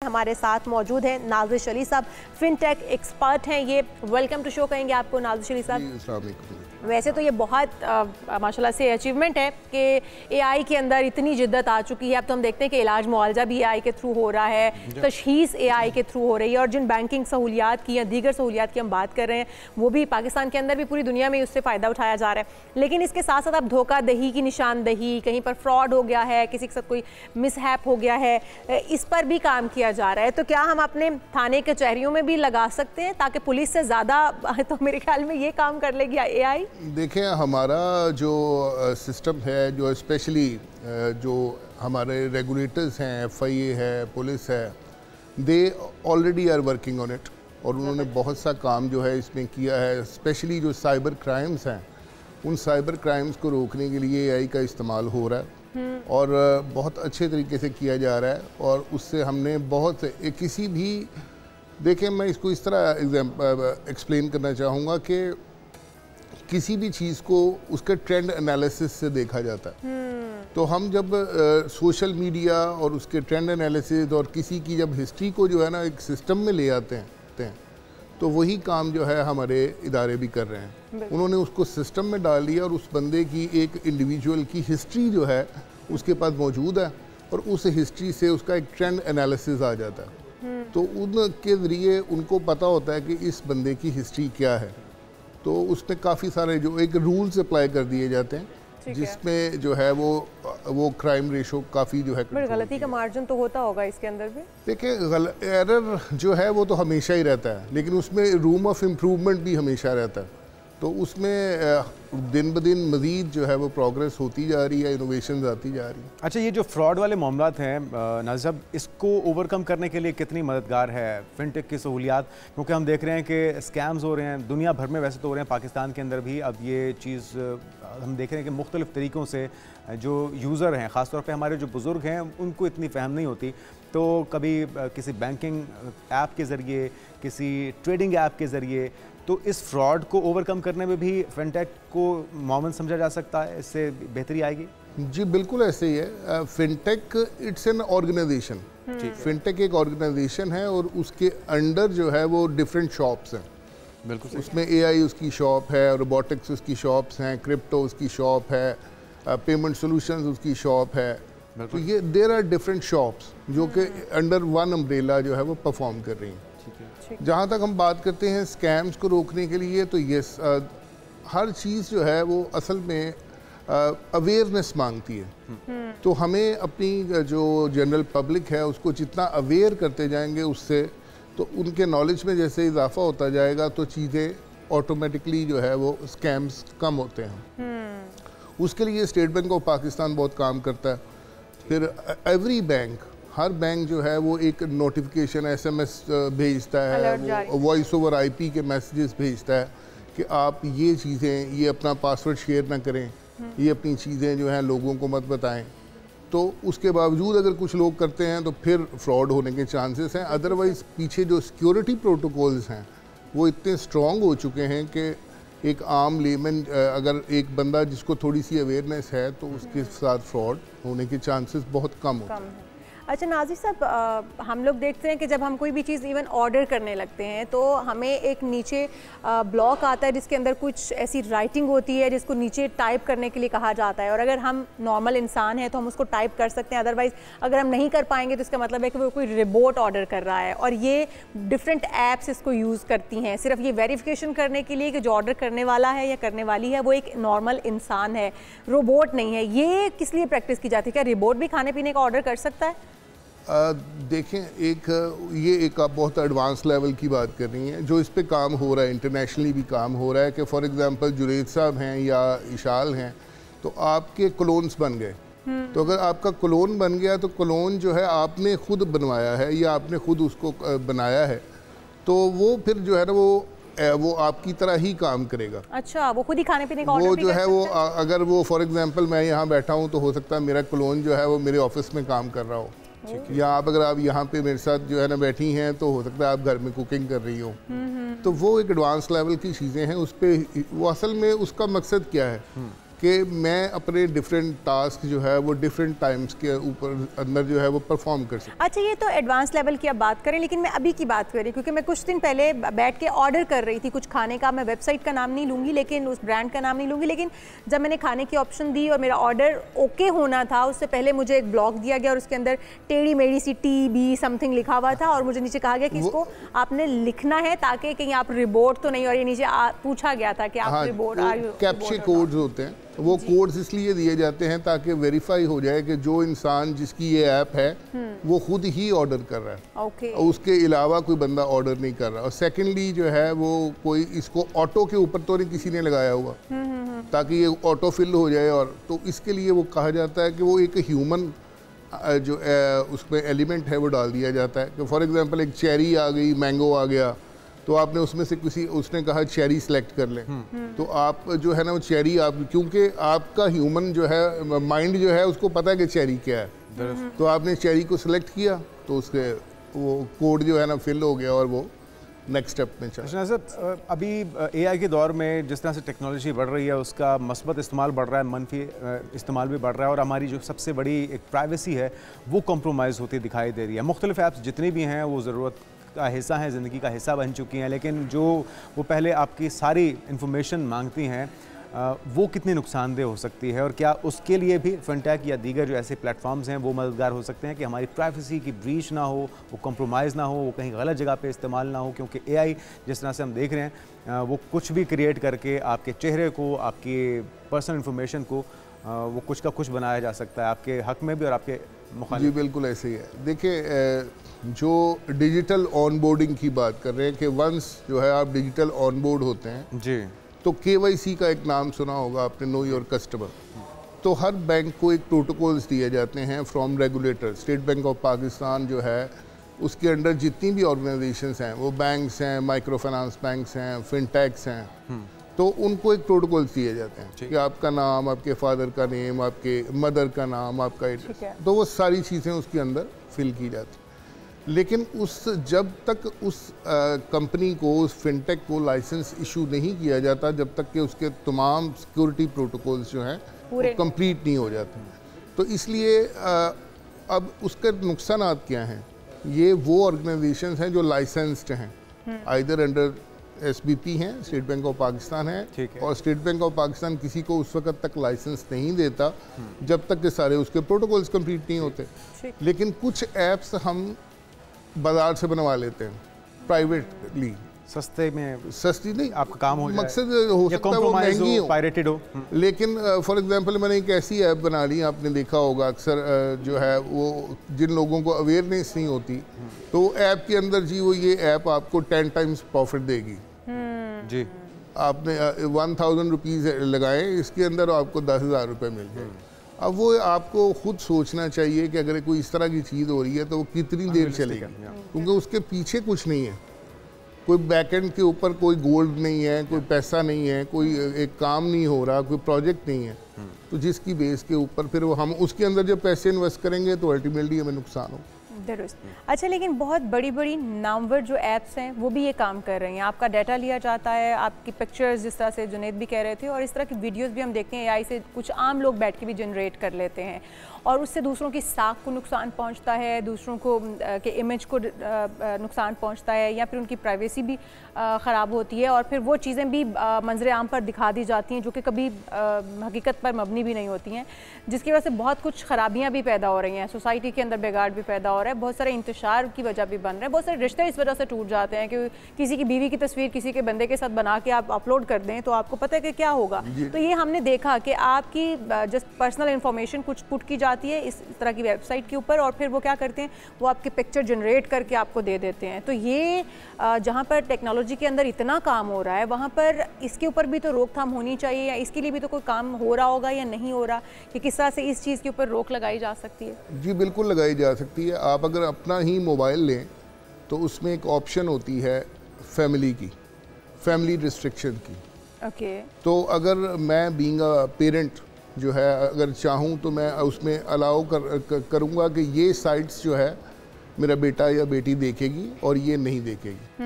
हमारे साथ मौजूद हैं नाज़िश अली साहब, फिनटेक एक्सपर्ट हैं ये। वेलकम टू शो कहेंगे आपको नाज़िश अली साहब। वैसे तो ये बहुत माशाल्लाह से अचीवमेंट है कि एआई के अंदर इतनी जिद्दत आ चुकी है। अब तो हम देखते हैं कि इलाज मुआवजा भी एआई के थ्रू हो रहा है, तशखीस एआई के थ्रू हो रही है, और जिन बैंकिंग सहूलियात की या दीगर सहूलियात की हम बात कर रहे हैं वो भी पाकिस्तान के अंदर भी पूरी दुनिया में उससे फ़ायदा उठाया जा रहा है। लेकिन इसके साथ साथ अब धोखाधही की निशानदही, कहीं पर फ्रॉड हो गया है, किसी के साथ कोई मिसहैप हो गया है, इस पर भी काम किया जा रहा है। तो क्या हम अपने थाने कचहरियों में भी लगा सकते हैं ताकि पुलिस से ज़्यादा, तो मेरे ख्याल में ये काम कर लेगी एआई? देखें, हमारा जो सिस्टम है, जो स्पेशली जो हमारे रेगुलेटर्स हैं, एफआईए है, पुलिस है, they already are working on it, और उन्होंने बहुत सा काम जो है इसमें किया है। स्पेशली जो साइबर क्राइम्स हैं, उन साइबर क्राइम्स को रोकने के लिए एआई का इस्तेमाल हो रहा है और बहुत अच्छे तरीके से किया जा रहा है। और उससे हमने बहुत किसी भी, देखें मैं इसको इस तरह एक्सप्लेन करना चाहूँगा कि किसी भी चीज़ को उसके ट्रेंड एनालिसिस से देखा जाता है। तो हम जब सोशल मीडिया और उसके ट्रेंड एनालिसिस और किसी की जब हिस्ट्री को जो है ना एक सिस्टम में ले आते हैं, तो वही काम जो है हमारे इदारे भी कर रहे हैं। उन्होंने उसको सिस्टम में डाल दिया और उस बंदे की एक इंडिविजुअल की हिस्ट्री जो है उसके पास मौजूद है, और उस हिस्ट्री से उसका एक ट्रेंड एनालिसिस आ जाता है। तो उनके ज़रिए उनको पता होता है कि इस बंदे की हिस्ट्री क्या है। तो उसमें काफ़ी सारे जो एक रूल्स अप्लाई कर दिए जाते हैं जिसमें जो है वो क्राइम रेशो काफ़ी जो है, गलती का मार्जिन तो होता होगा इसके अंदर भी। देखिए, एरर जो है वो तो हमेशा ही रहता है, लेकिन उसमें रूम ऑफ इम्प्रूवमेंट भी हमेशा रहता है। तो उसमें दिन ब दिन मज़ीद जो है वो प्रोग्रेस होती जा रही है, इनोवेशन आती जा रही है। अच्छा, ये जो फ्रॉड वाले मामलात हैं नाज़िब, इसको ओवरकम करने के लिए कितनी मददगार है फिनटेक की सहूलियात? क्योंकि हम देख रहे हैं कि स्कैम्स हो रहे हैं दुनिया भर में, वैसे तो हो रहे हैं, पाकिस्तान के अंदर भी अब ये चीज़ हम देख रहे हैं कि मुख्तलिफ़ तरीक़ों से जो यूज़र हैं, ख़ासतौर पर हमारे जो बुज़ुर्ग हैं, उनको इतनी फ़हम नहीं होती। तो कभी किसी बैंकिंग ऐप के ज़रिए, किसी ट्रेडिंग ऐप के ज़रिए, तो इस फ्रॉड को ओवरकम करने में भी फिनटेक को मामून समझा जा सकता है, इससे बेहतरी आएगी? जी बिल्कुल ऐसे ही है। Fintech it's an organisation. Fintech एक ऑर्गेनाइजेशन है और उसके अंडर जो है वो डिफरेंट शॉप्स हैं। बिल्कुल, उसमें एआई उसकी शॉप है, रोबोटिक्स उसकी शॉप्स हैं, क्रिप्टो उसकी शॉप है, पेमेंट सॉल्यूशंस उसकी शॉप है। तो ये देयर आर डिफरेंट शॉप्स जो कि अंडर वन अम्ब्रेला जो है वो परफॉर्म कर रही हैं। जहाँ तक हम बात करते हैं स्कैम्स को रोकने के लिए, तो ये हर चीज़ जो है वो असल में अवेयरनेस मांगती है। तो हमें अपनी जो जनरल पब्लिक है उसको जितना अवेयर करते जाएंगे उससे, तो उनके नॉलेज में जैसे इजाफा होता जाएगा तो चीज़ें ऑटोमेटिकली जो है वो स्कैम्स कम होते हैं। उसके लिए स्टेट बैंक ऑफ पाकिस्तान बहुत काम करता है। फिर एवरी बैंक, हर बैंक जो है वो एक नोटिफिकेशन एसएमएस भेजता है, वॉइस ओवर आईपी के मैसेजेस भेजता है कि आप ये चीज़ें, ये अपना पासवर्ड शेयर ना करें, ये अपनी चीज़ें जो हैं लोगों को मत बताएं। तो उसके बावजूद अगर कुछ लोग करते हैं तो फिर फ्रॉड होने के चांसेस हैं। अदरवाइज़ पीछे जो सिक्योरिटी प्रोटोकॉल्स हैं वो इतने स्ट्रॉन्ग हो चुके हैं कि एक आम लेमन, अगर एक बंदा जिसको थोड़ी सी अवेयरनेस है तो उसके साथ फ्रॉड होने के चांसेस बहुत कम होते हैं। अच्छा नाज़िश साहब, हम लोग देखते हैं कि जब हम कोई भी चीज़ इवन ऑर्डर करने लगते हैं तो हमें एक नीचे ब्लॉक आता है जिसके अंदर कुछ ऐसी राइटिंग होती है जिसको नीचे टाइप करने के लिए कहा जाता है, और अगर हम नॉर्मल इंसान हैं तो हम उसको टाइप कर सकते हैं। अदरवाइज़ अगर हम नहीं कर पाएंगे तो इसका मतलब है कि वो कोई रोबोट ऑर्डर कर रहा है, और ये डिफरेंट ऐप्स इसको यूज़ करती हैं सिर्फ ये वेरिफिकेशन करने के लिए कि जो ऑर्डर करने वाला है या करने वाली है वो एक नॉर्मल इंसान है, रोबोट नहीं है। ये किस लिए प्रैक्टिस की जाती है? क्या रोबोट भी खाने पीने का ऑर्डर कर सकता है? देखें, ये एक आप बहुत एडवांस लेवल की बात कर रही हैं। जो इस पे काम हो रहा है, इंटरनेशनली भी काम हो रहा है कि फॉर एग्जांपल जुनैद साहब हैं या इशाल हैं, तो आपके क्लोन्स बन गए। तो अगर आपका क्लोन बन गया तो क्लोन जो है आपने खुद बनवाया है या आपने खुद उसको बनाया है, तो वो फिर जो है ना वो आपकी तरह ही काम करेगा। अच्छा, वो खुद ही खाने पीने का ऑर्डर वो जो है वो अगर वो फॉर एग्जांपल मैं यहाँ बैठा हूँ तो हो सकता है मेरा क्लोन जो है वो मेरे ऑफिस में काम कर रहा हो, या आप अगर आप यहाँ पे मेरे साथ जो है ना बैठी हैं तो हो सकता है आप घर में कुकिंग कर रही हो। तो वो एक एडवांस लेवल की चीज़ें हैं। उस पर वो असल में उसका मकसद क्या है कि मैं अपने डिफरेंट टास्क जो है वो डिफरेंट टाइम्स के ऊपर अंदर जो है वो परफॉर्म कर सकूँ। अच्छा, ये तो एडवांस लेवल की आप बात करें, लेकिन मैं अभी की बात कर रही हूँ क्योंकि मैं कुछ दिन पहले बैठ के ऑर्डर कर रही थी कुछ खाने का। मैं वेबसाइट का नाम नहीं लूँगी, लेकिन उस ब्रांड का नाम नहीं लूँगी, लेकिन जब मैंने खाने की ऑप्शन दी और मेरा ऑर्डर ओके होना था, उससे पहले मुझे एक ब्लॉग दिया गया और उसके अंदर टेढ़ी मेढ़ी सी TB समथिंग लिखा हुआ था और मुझे नीचे कहा गया कि इसको आपने लिखना है ताकि कहीं आप रिपोर्ट तो नहीं, और ये नीचे पूछा गया था कि आप रिपोर्ट कैप्चा कोड्स होते हैं, वो कोड्स इसलिए दिए जाते हैं ताकि वेरीफाई हो जाए कि जो इंसान जिसकी ये ऐप है वो खुद ही ऑर्डर कर रहा है, और उसके अलावा कोई बंदा ऑर्डर नहीं कर रहा। और सेकेंडली जो है वो कोई इसको ऑटो के ऊपर तो नहीं किसी ने लगाया हुआ ताकि ये ऑटो फिल हो जाए, और तो इसके लिए वो कहा जाता है कि वो एक ह्यूमन जो उसमें एलिमेंट है वो डाल दिया जाता है। कि फॉर एग्जांपल एक चेरी आ गई, मैंगो आ गया, तो आपने उसमें से उसने कहा चेरी सेलेक्ट कर लें, तो आप जो है ना वो चेरी आप, क्योंकि आपका ह्यूमन जो है माइंड जो है उसको पता है कि चेरी क्या है, तो आपने चेरी को सिलेक्ट किया तो उसके वो कोड जो है ना फिल हो गया और वो नेक्स्ट स्टेप में चला। सर, अभी AI के दौर में जिस तरह से टेक्नोलॉजी बढ़ रही है उसका मस्बत इस्तेमाल बढ़ रहा है, मनफी इस्तेमाल भी बढ़ रहा है, और हमारी जो सबसे बड़ी एक प्राइवेसी है वो कॉम्प्रोमाइज़ होती दिखाई दे रही है। मुख्तलिफ ऐप्स जितनी भी हैं वो ज़रूरत का हिस्सा है, ज़िंदगी का हिस्सा बन चुकी हैं, लेकिन जो वो पहले आपकी सारी इन्फॉर्मेशन मांगती हैं वो कितनी नुकसानदेह हो सकती है, और क्या उसके लिए भी फिनटेक या दीगर जो ऐसे प्लेटफॉर्म्स हैं वो मददगार हो सकते हैं कि हमारी प्राइवेसी की ब्रीच ना हो, वो कॉम्प्रोमाइज़ ना हो, वो कहीं गलत जगह पे इस्तेमाल ना हो? क्योंकि AI जिस तरह से हम देख रहे हैं वो कुछ भी क्रिएट करके आपके चेहरे को, आपकी पर्सनल इन्फॉर्मेशन को वो कुछ का कुछ बनाया जा सकता है, आपके हक में भी और आपके मुखालिफ। जी बिल्कुल ऐसे ही है। देखिए, जो डिजिटल ऑनबोर्डिंग की बात कर रहे हैं कि वंस जो है आप डिजिटल ऑनबोर्ड होते हैं जी, तो KYC का एक नाम सुना होगा आपने, नो योर कस्टमर। तो हर बैंक को एक प्रोटोकॉल्स दिए जाते हैं from regulator. State bank of Pakistan जो है उसके अंडर जितनी भी ऑर्गेनाइजेशंस हैं, वो बैंक्स हैं, माइक्रो फाइनेंस बैंक्स हैं, फिनटेक्स हैं, तो उनको एक प्रोटोकॉल्स दिए जाते हैं कि आपका नाम, आपके फादर का नेम, आपके मदर का नाम, आपका एड्रेस, तो वो सारी चीज़ें उसके अंदर फिल की जाती। लेकिन जब तक उस कंपनी को, उस फिनटेक को लाइसेंस इशू नहीं किया जाता, जब तक कि उसके तमाम सिक्योरिटी प्रोटोकॉल्स जो हैं वो कंप्लीट नहीं हो जाते। तो इसलिए अब उसके नुकसान क्या हैं? ये वो ऑर्गेनाइजेशंस हैं जो लाइसेंस्ड हैं, आइदर अंडर SBP हैं, स्टेट बैंक ऑफ पाकिस्तान है, और स्टेट बैंक ऑफ पाकिस्तान किसी को उस वक्त तक लाइसेंस नहीं देता जब तक कि सारे उसके प्रोटोकॉल्स कंप्लीट नहीं होते। लेकिन कुछ ऐप्स हम बाजार से बनवा लेते हैं प्राइवेटली, सस्ते में, सस्ती नहीं, आपका काम हो जाए, मकसद हो सकता है वो महंगी हो, पायरेटेड हो। लेकिन फॉर एग्जांपल मैंने एक ऐसी ऐप बना ली, आपने देखा होगा अक्सर जो है वो जिन लोगों को अवेयरनेस नहीं होती, तो ऐप के अंदर जी वो ये ऐप आपको 10 टाइम्स प्रॉफिट देगी जी। आपने 1000 रुपीज़ लगाए, इसके अंदर आपको 10,000 रुपये मिल जाए। अब वो आपको खुद सोचना चाहिए कि अगर कोई इस तरह की चीज़ हो रही है तो वो कितनी देर चलेगी, क्योंकि उसके पीछे कुछ नहीं है, कोई बैकएंड के ऊपर कोई गोल्ड नहीं है, कोई पैसा नहीं है, कोई एक काम नहीं हो रहा, कोई प्रोजेक्ट नहीं है, तो जिसकी बेस के ऊपर फिर वो हम उसके अंदर जब पैसे इन्वेस्ट करेंगे तो अल्टीमेटली हमें नुकसान हो। अच्छा, लेकिन बहुत बड़ी बड़ी नामवर जो ऐप्स हैं वो भी ये काम कर रही हैं, आपका डाटा लिया जाता है, आपकी पिक्चर्स जिस तरह से जुनैद भी कह रहे थे, और इस तरह की वीडियोस भी हम देखते हैं AI से कुछ आम लोग बैठ के भी जनरेट कर लेते हैं, और उससे दूसरों की साख को नुकसान पहुंचता है, दूसरों को के इमेज को नुकसान पहुंचता है, या फिर उनकी प्राइवेसी भी ख़राब होती है, और फिर वो चीज़ें भी मंजर आम पर दिखा दी जाती हैं जो कि कभी हकीकत पर मबनी भी नहीं होती हैं, जिसकी वजह से बहुत कुछ ख़राबियाँ भी पैदा हो रही हैं, सोसाइटी के अंदर बिगाड़ भी पैदा हो रहा है, बहुत सारे इंतशार की वजह भी बन रहे हैं, बहुत सारे रिश्ते इस वजह से टूट जाते हैं कि किसी की बीवी की तस्वीर किसी के बंदे के साथ बना के आप अपलोड कर दें तो आपको पता है कि क्या होगा। तो ये हमने देखा कि आपकी जस्ट पर्सनल इन्फॉर्मेशन कुछ पुट की जाती है इस तरह की वेबसाइट के ऊपर, और फिर वो क्या करते हैं, वो आपके पिक्चर जनरेट करके आपको दे देते हैं। तो ये जहाँ पर टेक्नोलॉजी के अंदर इतना काम हो रहा है, वहाँ पर इसके ऊपर भी तो रोकथाम होनी चाहिए, या इसके लिए भी तो कोई काम हो रहा होगा या नहीं हो रहा, कि किस तरह से इस चीज़ के ऊपर रोक लगाई जा सकती है? जी बिल्कुल लगाई जा सकती है। आप अगर अपना ही मोबाइल लें तो उसमें एक ऑप्शन होती है फैमिली की, फैमिली रिस्ट्रिक्शन की। ओके। तो अगर मैं बीइंग अ पेरेंट जो है अगर चाहूँ तो मैं उसमें अलाउ करूँगा कि ये साइट्स जो है मेरा बेटा या बेटी देखेगी और ये नहीं देखेगी।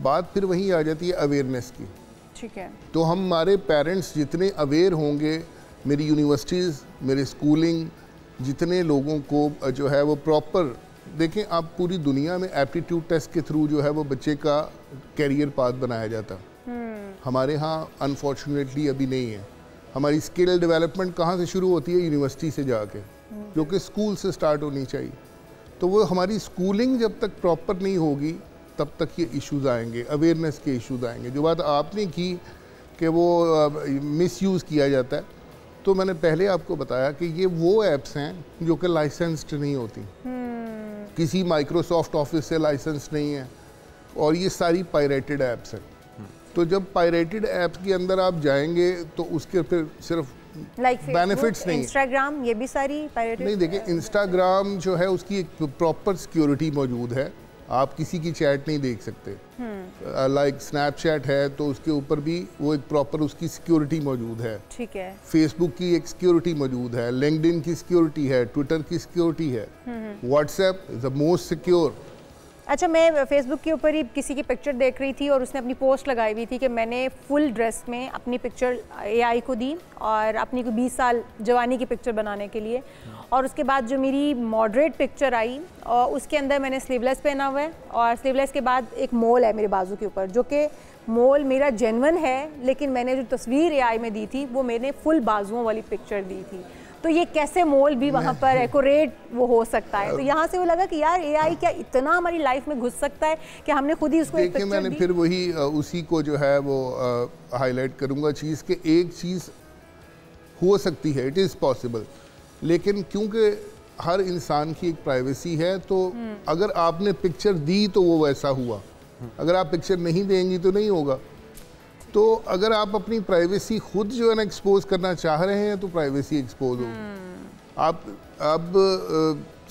बात फिर वहीं आ जाती है अवेयरनेस की ठीक है। तो हमारे पेरेंट्स जितने अवेयर होंगे, मेरी यूनिवर्सिटीज़, मेरे स्कूलिंग, जितने लोगों को जो है वो प्रॉपर देखें, आप पूरी दुनिया में एप्टीट्यूड टेस्ट के थ्रू जो है वो बच्चे का कैरियर पाथ बनाया जाता है। हमारे यहाँ अनफॉर्चुनेटली अभी नहीं है। हमारी स्किल डेवलपमेंट कहाँ से शुरू होती है? यूनिवर्सिटी से जाके, जो कि स्कूल से स्टार्ट होनी चाहिए। तो वो हमारी स्कूलिंग जब तक प्रॉपर नहीं होगी तब तक ये इश्यूज़ आएंगे, अवेयरनेस के इश्यूज़ आएंगे। जो बात आपने की कि वो मिसयूज़ किया जाता है, तो मैंने पहले आपको बताया कि ये वो ऐप्स हैं जो कि लाइसेंस्ड नहीं होती, किसी माइक्रोसॉफ्ट ऑफिस से लाइसेंस नहीं है, और ये सारी पायरेटेड ऐप्स हैं। तो जब पायरेटेड ऐप्स के अंदर आप जाएंगे तो उसके फिर सिर्फ बेनिफिट्स नहीं, इंस्टाग्राम, ये भी सारी पायरेटेड नहीं। देखिए, इंस्टाग्राम जो है उसकी एक प्रॉपर सिक्योरिटी मौजूद है, आप किसी की चैट नहीं देख सकते। लाइक स्नैपचैट है तो उसके ऊपर भी वो एक प्रॉपर उसकी सिक्योरिटी मौजूद है। ठीक है। फेसबुक की एक सिक्योरिटी मौजूद है, लिंक्डइन की सिक्योरिटी है, ट्विटर की सिक्योरिटी है, WhatsApp is the most secure. अच्छा, मैं फेसबुक के ऊपर ही किसी की पिक्चर देख रही थी और उसने अपनी पोस्ट लगाई हुई थी कि मैंने फुल ड्रेस में अपनी पिक्चर एआई को दी और अपनी को 20 साल जवानी की पिक्चर बनाने के लिए, और उसके बाद जो मेरी मॉडरेट पिक्चर आई और उसके अंदर मैंने स्लीवलेस पहना हुआ है, और स्लीवलेस के बाद एक मोल है मेरे बाजू के ऊपर, जो कि मोल मेरा जेन्युइन है, लेकिन मैंने जो तस्वीर एआई में दी थी वो मैंने फुल बाजुओं वाली पिक्चर दी थी। तो ये कैसे मोल भी वहाँ पर एक्यूरेट वो हो सकता है? तो यहाँ से वो लगा कि यार एआई क्या इतना हमारी लाइफ में घुस सकता है कि हमने खुद ही उसको एक पिक्चर मैंने दी। फिर वही उसी को जो है वो हाईलाइट करूँगा चीज़ कि एक चीज़ हो सकती है, इट इज़ पॉसिबल, लेकिन क्योंकि हर इंसान की एक प्राइवेसी है, तो अगर आपने पिक्चर दी तो वो वैसा हुआ, अगर आप पिक्चर नहीं देंगी तो नहीं होगा। तो अगर आप अपनी प्राइवेसी खुद जो है ना एक्सपोज करना चाह रहे हैं तो प्राइवेसी एक्सपोज होगी। आप अब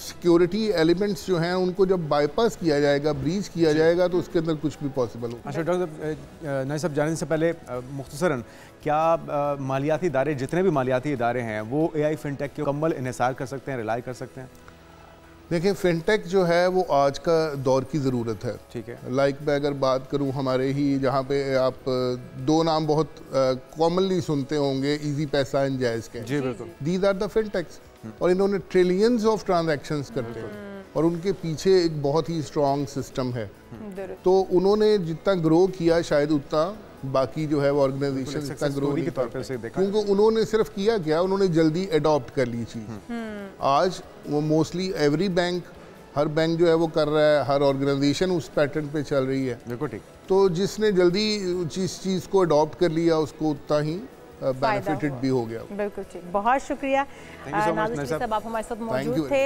सिक्योरिटी एलिमेंट्स जो हैं उनको जब बाईपास किया जाएगा, ब्रीच किया जाएगा, तो उसके अंदर कुछ भी पॉसिबल होगा। अच्छा डॉक्टर नाज़िर साहब, जाने से पहले मुख्तसरन क्या मालियाती इदारे, जितने भी मालियाती इदारे हैं, वो एआई फिनटेक के मुकम्मल इन्हिसार कर सकते हैं, रिलाई कर सकते हैं? देखिए, फिनटेक जो है वो आज का दौर की ज़रूरत है। ठीक है। लाइक मैं अगर बात करूं, हमारे ही जहाँ पे आप दो नाम बहुत कॉमनली सुनते होंगे, इजी पैसा एंड जायज़ के। जी बिल्कुल। दीज आर द फिनटेक्स, और इन्होंने ट्रिलियंस ऑफ ट्रांजैक्शंस करते हैं, और उनके पीछे एक बहुत ही स्ट्रॉन्ग सिस्टम है। तो उन्होंने जितना ग्रो किया शायद उतना बाकी जो है वो ऑर्गेनाइजेशन जितना ग्रो नहीं कर पाए, क्योंकि उन्होंने सिर्फ किया क्या, उन्होंने जल्दी अडॉप्ट कर ली चीज़। आज वो मोस्टली एवरी बैंक, हर बैंक जो है वो कर रहा है, हर ऑर्गेनाइजेशन उस पैटर्न पे चल रही है। बिल्कुल ठीक। तो जिसने जल्दी जिस चीज़ को अडॉप्ट कर लिया उसको उतना ही बेनिफिटेड भी हो गया। बिल्कुल ठीक, बहुत शुक्रिया नाज़िर साहब, आप हमारे साथ मौजूद थे।